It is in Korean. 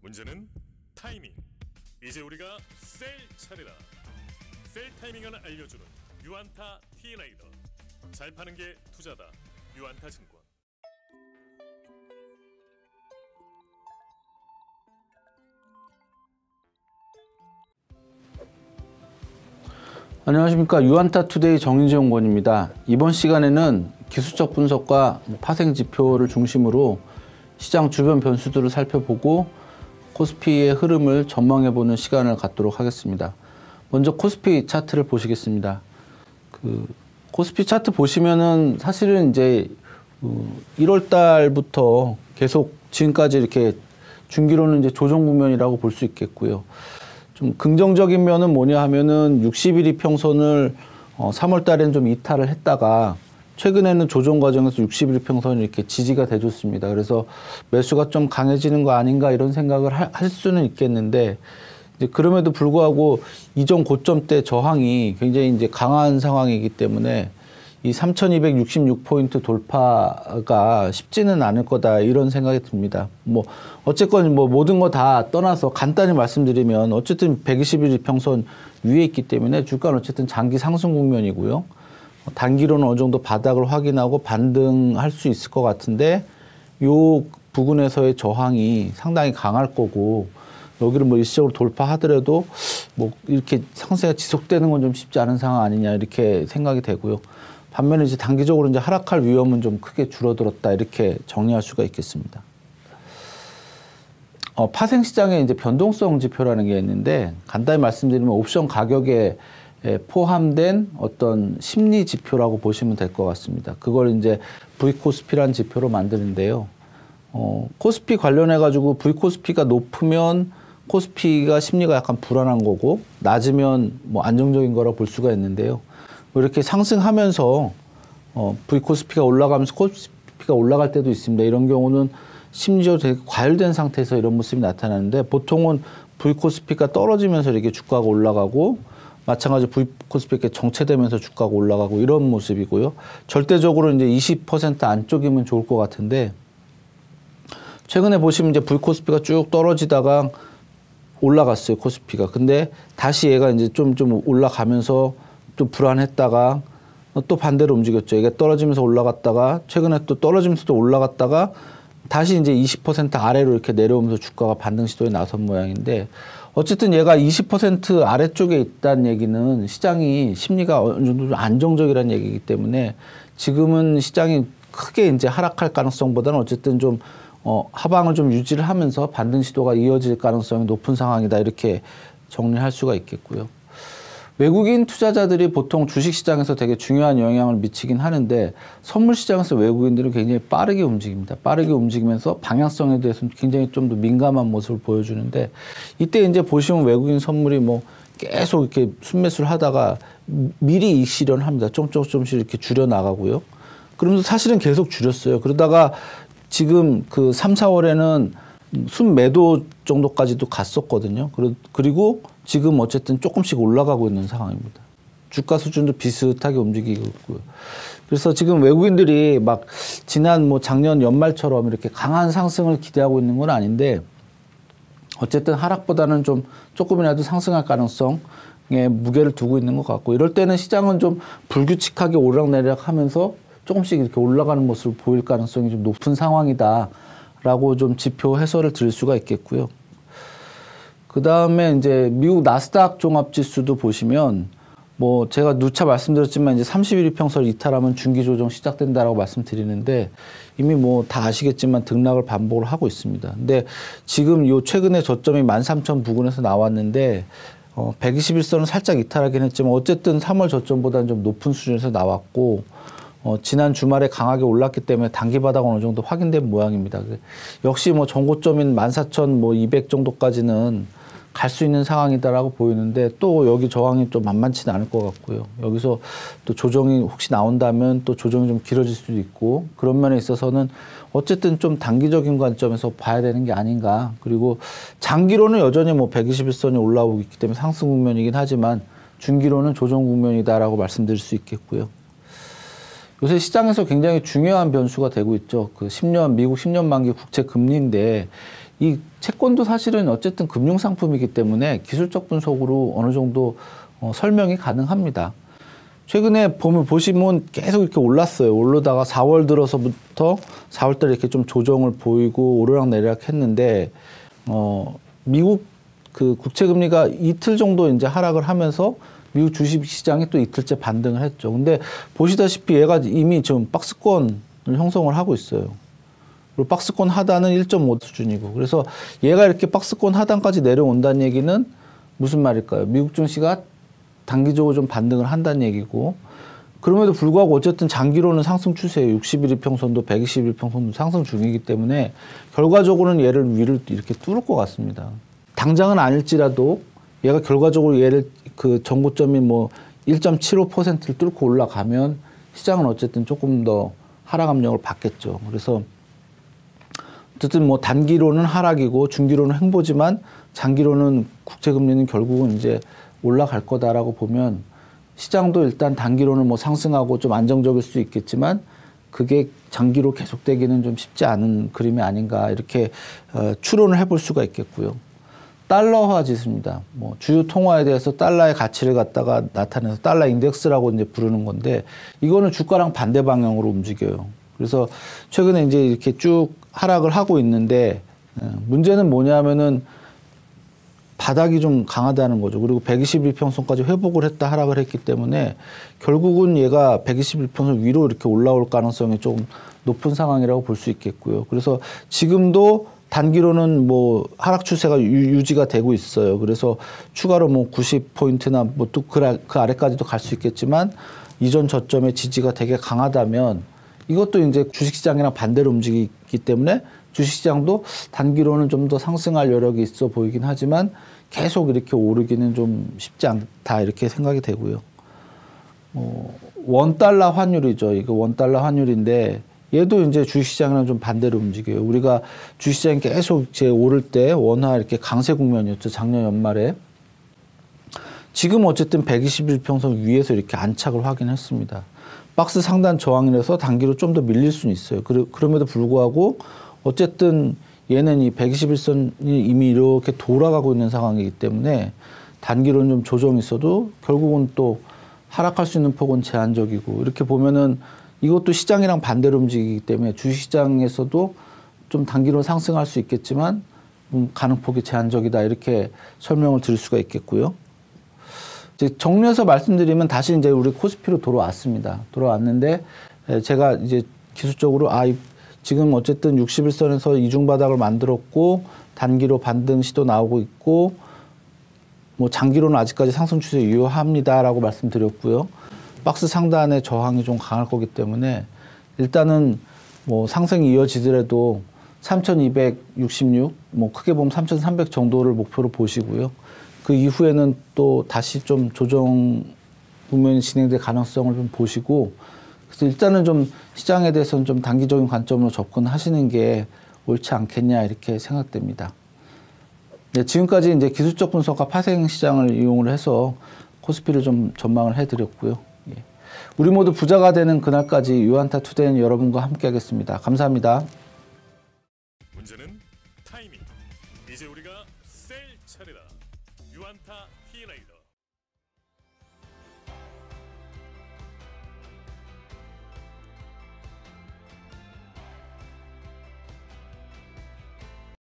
문제는 타이밍. 이제 우리가 셀 차례다. 셀 타이밍을 알려주는 유안타 T레이더. 잘 파는 게 투자다. 유안타 증권. 안녕하십니까. 유안타 투데이 정인재 연구원입니다. 이번 시간에는 기술적 분석과 파생 지표를 중심으로 시장 주변 변수들을 살펴보고 코스피의 흐름을 전망해보는 시간을 갖도록 하겠습니다. 먼저 코스피 차트를 보시겠습니다. 코스피 차트 보시면은 사실은 이제 1월 달부터 계속 지금까지 이렇게 중기로는 이제 조정 국면이라고 볼 수 있겠고요. 좀 긍정적인 면은 뭐냐 하면은 60일 이평선을 3월 달에는 좀 이탈을 했다가 최근에는 조정 과정에서 60일 이평선이 이렇게 지지가 돼줬습니다. 그래서 매수가 좀 강해지는 거 아닌가 이런 생각을 할 수는 있겠는데, 이제 그럼에도 불구하고 이전 고점 때 저항이 굉장히 이제 강한 상황이기 때문에 이 3,266포인트 돌파가 쉽지는 않을 거다 이런 생각이 듭니다. 뭐 어쨌건 뭐 모든 거 다 떠나서 간단히 말씀드리면 어쨌든 120일 이평선 위에 있기 때문에 주가는 어쨌든 장기 상승 국면이고요. 단기로는 어느 정도 바닥을 확인하고 반등할 수 있을 것 같은데 요 부분에서의 저항이 상당히 강할 거고, 여기를 뭐 일시적으로 돌파하더라도 뭐 이렇게 상승이 지속되는 건 좀 쉽지 않은 상황 아니냐 이렇게 생각이 되고요. 반면에 이제 단기적으로 이제 하락할 위험은 좀 크게 줄어들었다 이렇게 정리할 수가 있겠습니다. 파생 시장에 이제 변동성 지표라는 게 있는데, 간단히 말씀드리면 옵션 가격에 포함된 어떤 심리 지표라고 보시면 될 것 같습니다. 그걸 이제 V코스피라는 지표로 만드는데요. 코스피 관련해 가지고 V코스피가 높으면 코스피가 심리가 약간 불안한 거고, 낮으면 뭐 안정적인 거라 볼 수가 있는데요. 이렇게 상승하면서 V코스피가 올라가면서 코스피가 올라갈 때도 있습니다. 이런 경우는 심리적으로 되게 과열된 상태에서 이런 모습이 나타나는데, 보통은 V코스피가 떨어지면서 이렇게 주가가 올라가고, 마찬가지로 V코스피 이렇게 정체되면서 주가가 올라가고 이런 모습이고요. 절대적으로 이제 20% 안쪽이면 좋을 것 같은데, 최근에 보시면 이제 V코스피가 쭉 떨어지다가 올라갔어요, 코스피가. 근데 다시 얘가 이제 좀 올라가면서 좀 불안했다가 또 반대로 움직였죠. 이게 떨어지면서 올라갔다가 최근에 또 떨어지면서 또 올라갔다가 다시 이제 20% 아래로 이렇게 내려오면서 주가가 반등 시도에 나선 모양인데, 어쨌든 얘가 20% 아래쪽에 있다는 얘기는 시장이 심리가 어느 정도 좀 안정적이라는 얘기이기 때문에 지금은 시장이 크게 이제 하락할 가능성보다는 어쨌든 좀 하방을 좀 유지를 하면서 반등 시도가 이어질 가능성이 높은 상황이다 이렇게 정리할 수가 있겠고요. 외국인 투자자들이 보통 주식시장에서 되게 중요한 영향을 미치긴 하는데, 선물시장에서 외국인들은 굉장히 빠르게 움직입니다. 빠르게 움직이면서 방향성에 대해서는 굉장히 좀 더 민감한 모습을 보여주는데, 이때 이제 보시면 외국인 선물이 뭐 계속 이렇게 순매수를 하다가 미리 이익 실현합니다. 조금씩 이렇게 줄여나가고요. 그러면서 사실은 계속 줄였어요. 그러다가 지금 그 3, 4월에는 순매도 정도까지도 갔었거든요. 그리고 지금 어쨌든 조금씩 올라가고 있는 상황입니다. 주가 수준도 비슷하게 움직이고 있고요. 그래서 지금 외국인들이 막 지난 뭐 작년 연말처럼 이렇게 강한 상승을 기대하고 있는 건 아닌데, 어쨌든 하락보다는 좀 조금이라도 상승할 가능성에 무게를 두고 있는 것 같고, 이럴 때는 시장은 좀 불규칙하게 오르락내리락 하면서 조금씩 이렇게 올라가는 모습을 보일 가능성이 좀 높은 상황이다라고 좀 지표 해설을 드릴 수가 있겠고요. 그 다음에 이제 미국 나스닥 종합지수도 보시면, 뭐 제가 누차 말씀드렸지만 이제 30일 이평선 이탈하면 중기 조정 시작된다라고 말씀드리는데, 이미 뭐 다 아시겠지만 등락을 반복을 하고 있습니다. 근데 지금 요 최근에 저점이 13,000 부근에서 나왔는데 121선은 살짝 이탈하긴 했지만 어쨌든 3월 저점보다는 좀 높은 수준에서 나왔고, 지난 주말에 강하게 올랐기 때문에 단기 바닥 어느 정도 확인된 모양입니다. 역시 뭐 전고점인 14,200 정도까지는 갈 수 있는 상황이다라고 보이는데, 또 여기 저항이 좀 만만치는 않을 것 같고요. 여기서 또 조정이 혹시 나온다면 또 조정이 좀 길어질 수도 있고, 그런 면에 있어서는 어쨌든 좀 단기적인 관점에서 봐야 되는 게 아닌가. 그리고 장기로는 여전히 뭐 121선이 올라오고 있기 때문에 상승 국면이긴 하지만 중기로는 조정 국면이다라고 말씀드릴 수 있겠고요. 요새 시장에서 굉장히 중요한 변수가 되고 있죠. 그 10년, 미국 10년 만기 국채 금리인데, 이 채권도 사실은 어쨌든 금융상품이기 때문에 기술적 분석으로 어느 정도 설명이 가능합니다. 최근에 보시면 계속 이렇게 올랐어요. 오르다가 4월 들어서부터 4월 달에 이렇게 좀 조정을 보이고 오르락내리락 했는데, 미국 그 국채금리가 이틀 정도 이제 하락을 하면서 미국 주식 시장이 또 이틀째 반등을 했죠. 근데 보시다시피 얘가 이미 지금 박스권을 형성을 하고 있어요. 그리고 박스권 하단은 1.5 수준이고, 그래서 얘가 이렇게 박스권 하단까지 내려온다는 얘기는 무슨 말일까요? 미국 증시가 단기적으로 좀 반등을 한다는 얘기고, 그럼에도 불구하고 어쨌든 장기로는 상승 추세예요. 60일 이평선도 120일 이평선도 상승 중이기 때문에 결과적으로는 얘를 위를 이렇게 뚫을 것 같습니다. 당장은 아닐지라도 얘가 결과적으로 얘를 그 전고점이 뭐 1.75%를 뚫고 올라가면 시장은 어쨌든 조금 더 하락 압력을 받겠죠. 그래서 어쨌든 뭐 단기로는 하락이고 중기로는 횡보지만 장기로는 국채금리는 결국은 이제 올라갈 거다라고 보면 시장도 일단 단기로는 뭐 상승하고 좀 안정적일 수 있겠지만 그게 장기로 계속되기는 좀 쉽지 않은 그림이 아닌가 이렇게 추론을 해볼 수가 있겠고요. 달러화 지수입니다. 뭐 주요 통화에 대해서 달러의 가치를 갖다가 나타내서 달러 인덱스라고 이제 부르는 건데 이거는 주가랑 반대 방향으로 움직여요. 그래서 최근에 이제 이렇게 쭉 하락을 하고 있는데 문제는 뭐냐면은 바닥이 좀 강하다는 거죠. 그리고 121평선까지 회복을 했다 하락을 했기 때문에 결국은 얘가 121평선 위로 이렇게 올라올 가능성이 좀 높은 상황이라고 볼 수 있겠고요. 그래서 지금도 단기로는 뭐 하락 추세가 유지가 되고 있어요. 그래서 추가로 뭐 90포인트나 뭐 또 그 아래까지도 갈 수 있겠지만 이전 저점의 지지가 되게 강하다면 이것도 이제 주식시장이랑 반대로 움직이기 때문에 주식시장도 단기로는 좀 더 상승할 여력이 있어 보이긴 하지만 계속 이렇게 오르기는 좀 쉽지 않다 이렇게 생각이 되고요. 원달러 환율이죠. 이거 원달러 환율인데 얘도 이제 주식시장이랑 좀 반대로 움직여요. 우리가 주식시장이 계속 이제 오를 때 원화 이렇게 강세 국면이었죠. 작년 연말에. 지금 어쨌든 121평선 위에서 이렇게 안착을 하긴 했습니다. 박스 상단 저항이라서 단기로 좀 더 밀릴 수는 있어요. 그럼에도 불구하고 어쨌든 얘는 이 121선이 이미 이렇게 돌아가고 있는 상황이기 때문에 단기로는 좀 조정이 있어도 결국은 또 하락할 수 있는 폭은 제한적이고 이렇게 보면은 이것도 시장이랑 반대로 움직이기 때문에 주식시장에서도 좀 단기로 상승할 수 있겠지만 가능폭이 제한적이다 이렇게 설명을 드릴 수가 있겠고요. 이제 정리해서 말씀드리면 다시 이제 우리 코스피로 돌아왔습니다. 돌아왔는데 제가 이제 기술적으로 지금 어쨌든 61선에서 이중바닥을 만들었고 단기로 반등 시도 나오고 있고 뭐 장기로는 아직까지 상승 추세 유효합니다라고 말씀드렸고요. 박스 상단의 저항이 좀 강할 거기 때문에 일단은 뭐 상승이 이어지더라도 3266, 뭐 크게 보면 3300 정도를 목표로 보시고요. 그 이후에는 또 다시 좀 조정 국면이 진행될 가능성을 좀 보시고 그래서 일단은 좀 시장에 대해서는 좀 단기적인 관점으로 접근하시는 게 옳지 않겠냐 이렇게 생각됩니다. 네, 지금까지 이제 기술적 분석과 파생 시장을 이용을 해서 코스피를 좀 전망을 해드렸고요. 예. 우리 모두 부자가 되는 그날까지 유안타 투데이는 여러분과 함께하겠습니다. 감사합니다. 문제는 타이밍. 이제 우리가 셀 차례다. 유안타 T레이더.